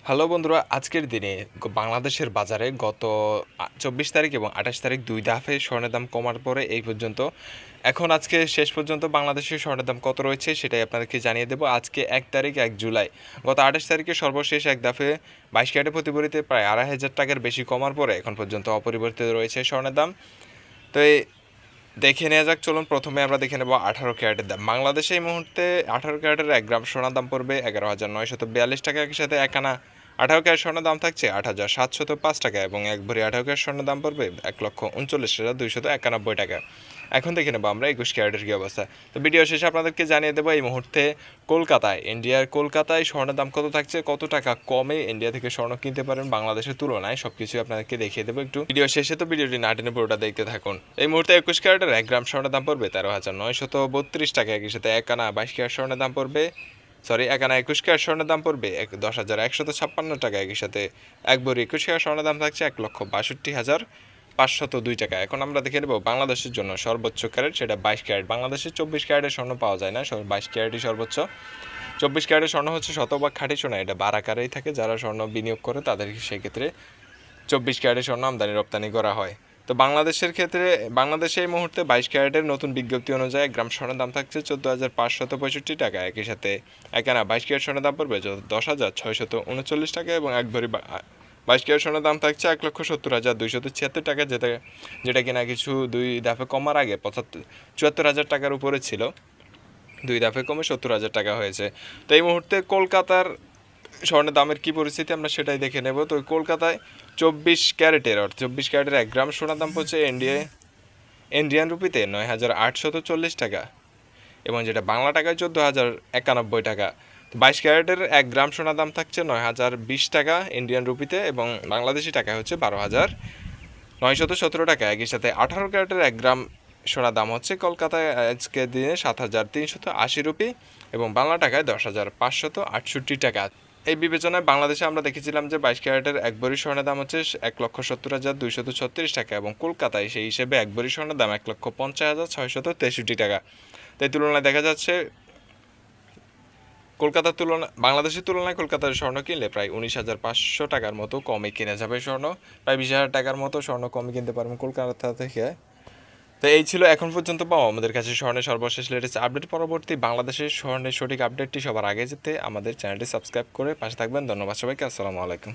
Hello বন্ধুরা, আজকের দিনে বাংলাদেশের বাজারে গত 24 তারিখ এবং 28 তারিখ দুই দফায় স্বর্ণের দাম কমার পরে এই পর্যন্ত আজকে শেষ পর্যন্ত বাংলাদেশের স্বর্ণের দাম কত রয়েছে সেটাই আপনাদেরকে জানিয়ে দেবো। আজকে 1 তারিখ 1 জুলাই গত 28 তারিখে সর্বশেষ এক দফায় 22 ক্যারেটের প্রতি ভরিতে প্রায় 2,500 টাকার বেশি কমার পরে এখন পর্যন্ত অপরিবর্তিত রয়েছে স্বর্ণের দাম। তো দেখে নেওয়া যাক, চলুন প্রথমে আমরা দেখে নেব 18 ক্যারেটের দাম। বাংলাদেশে এই মুহূর্তে 18 ক্যারেটের 1 গ্রাম সোনার দাম পড়বে 11,942 টাকা। একই সাথে এক আনা 18 ক্যারেট স্বর্ণের দাম থাকছে 8,705 টাকা এবং এক ভরি 18 ক্যারেট স্বর্ণের দাম পড়বে 1,39,291 টাকা। এখন দেখে নেবো আমরা 21 ক্যারেটের কী অবস্থা। তো ভিডিও শেষে আপনাদেরকে জানিয়ে দেবো এই মুহূর্তে কলকাতায় স্বর্ণের দাম কত থাকছে, কত টাকা কমে ইন্ডিয়া থেকে স্বর্ণ কিনতে পারেন বাংলাদেশের তুলনায়, সব কিছুই আপনাদেরকে দেখিয়ে দেবো একটু ভিডিও শেষে। তো ভিডিওটি না টেনে পুরোটা দেখতে থাকুন। এই মুহূর্তে 21 ক্যারেটের 1 গ্রাম স্বর্ণের দাম পড়বে 13,932 টাকা। একই সাথে এক আনা 22 ক্যারেট স্বর্ণের দাম পড়বে এক আনা 21 ক্যারেট স্বর্ণের দাম পড়বে 10,156 টাকা। একই সাথে এক ভরি 21 ক্যারেট স্বর্ণের দাম থাকছে 1,62,502 টাকা। এখন আমরা দেখে নেব বাংলাদেশের জন্য সর্বোচ্চ ক্যারেট, সেটা 22 ক্যারেট। বাংলাদেশে 24 ক্যারেটের স্বর্ণ পাওয়া যায় না, 22 ক্যারেটই সর্বোচ্চ। 24 ক্যারেটের স্বর্ণ হচ্ছে শতভাগ খাঁটি সোনা, এটা বারাকারেই থাকে। যারা স্বর্ণ বিনিয়োগ করে তাদের সেক্ষেত্রে 24 ক্যারেটের স্বর্ণ আমদানি রপ্তানি করা হয়। তো বাংলাদেশে এই মুহূর্তে 22 ক্যারেটের নতুন বিজ্ঞপ্তি অনুযায়ী 1 গ্রাম স্বর্ণের দাম থাকছে 14,565 টাকা। একই সাথে এক আনা 22 ক্যারেট স্বর্ণের দাম পড়বে 10,639 টাকা এবং এক ভরি 22 ক্যারেট স্বর্ণের দাম থাকছে 1,70,276 টাকা, যেটা কিনা কিছু দুই দফা কমার আগে 74,000 টাকার উপরে ছিল। দুই দফায় কমে 70,000 টাকা হয়েছে। তো এই মুহূর্তে কলকাতার স্বর্ণের দামের কী পরিস্থিতি আমরা সেটাই দেখে নেব। তো কলকাতায় 24 ক্যারেটের 1 গ্রাম সোনার দাম পড়ছে ইন্ডিয়ান রুপিতে 9,840 টাকা এবং যেটা বাংলা টাকায় 14,091 টাকা। তো 22 ক্যারেটের 1 গ্রাম সোনার দাম থাকছে 9,020 টাকা ইন্ডিয়ান রুপিতে এবং বাংলাদেশি টাকায় হচ্ছে 12,917 টাকা। একই সাথে 18 ক্যারেটের 1 গ্রাম সোনার দাম হচ্ছে কলকাতায় আজকের দিনে 7,380 রুপি এবং বাংলা টাকায় 10,568 টাকা। এই বিবেচনায় বাংলাদেশে আমরা দেখেছিলাম যে 22 ক্যারেটের এক ভরি স্বর্ণের দাম হচ্ছে 1,70,236 টাকা এবং কলকাতায় সেই হিসেবে এক ভরি স্বর্ণের দাম 1,50,663 টাকা। তাই তুলনায় দেখা যাচ্ছে বাংলাদেশের তুলনায় কলকাতার স্বর্ণ কিনলে প্রায় 19,500 টাকার মতো কমে কিনে যাবে স্বর্ণ। প্রায় 20,000 টাকার মতো স্বর্ণ কমে কিনতে পারবেন কলকাতা থেকে। তো এই ছিল এখন পর্যন্ত পাওয়া আমাদের কাছে স্বর্ণের সর্বশেষ লেটেস্ট আপডেট। পরবর্তী বাংলাদেশের স্বর্ণের সঠিক আপডেটটি সবার আগে যেতে আমাদের চ্যানেলটি সাবস্ক্রাইব করে পাশে থাকবেন। ধন্যবাদ সবাইকে। আসসালামু আলাইকুম।